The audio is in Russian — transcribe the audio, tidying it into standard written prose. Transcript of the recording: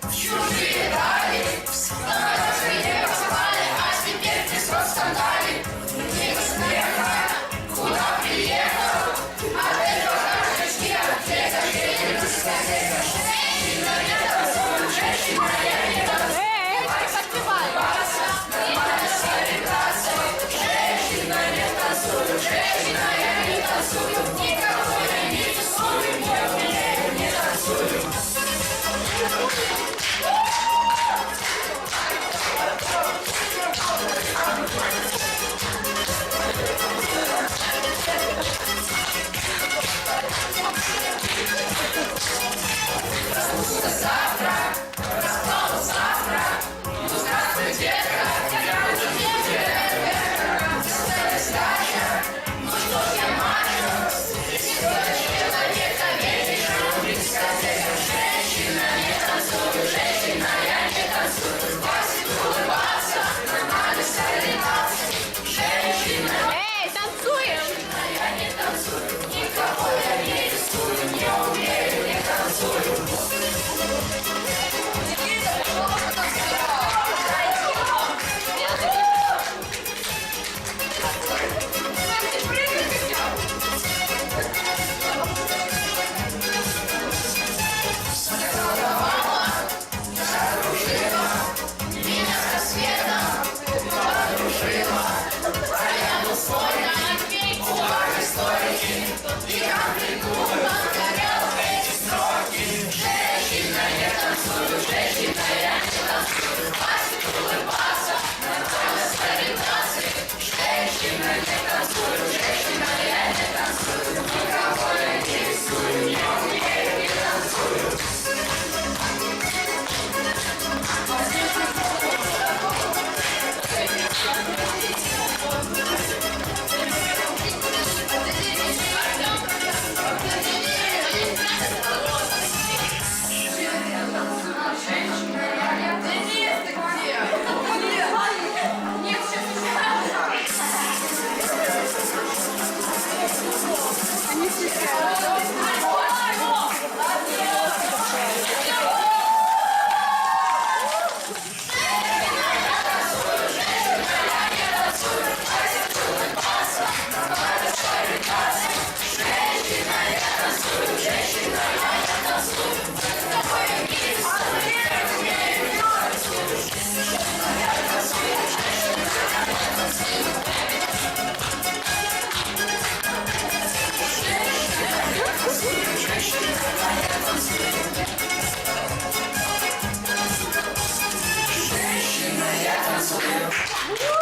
в чужие дали. На не поспали, а теперь Христос скандали. Книга смеха, куда приехал? Опять покажешь я, где зажгли дискотека. Женщина не танцует, женщина я не танцую. Подпевай, нормально солидаться. Женщина не танцует, женщина я не танцую. Никого я не рисую, не умею, не танцую. Завтра, распал завтра. Ну здравствуй, детка, я уже не детка. Сдача, ну что ж я мачо? Человека вечером дискотека. Женщина не танцует, женщина я не танцую. Хватит улыбаться, нормально солидаться. Женщина, Эй, танцуем! женщина я не танцую. Никого я не рискую, не умею, не танцую. Женщина, я не танцую, хватит улыбаться, нормально солидаться. Женщина, не танцую, женщина, я не танцую. Никого я не рисую, не умею, не танцую. Женщина, я танцую.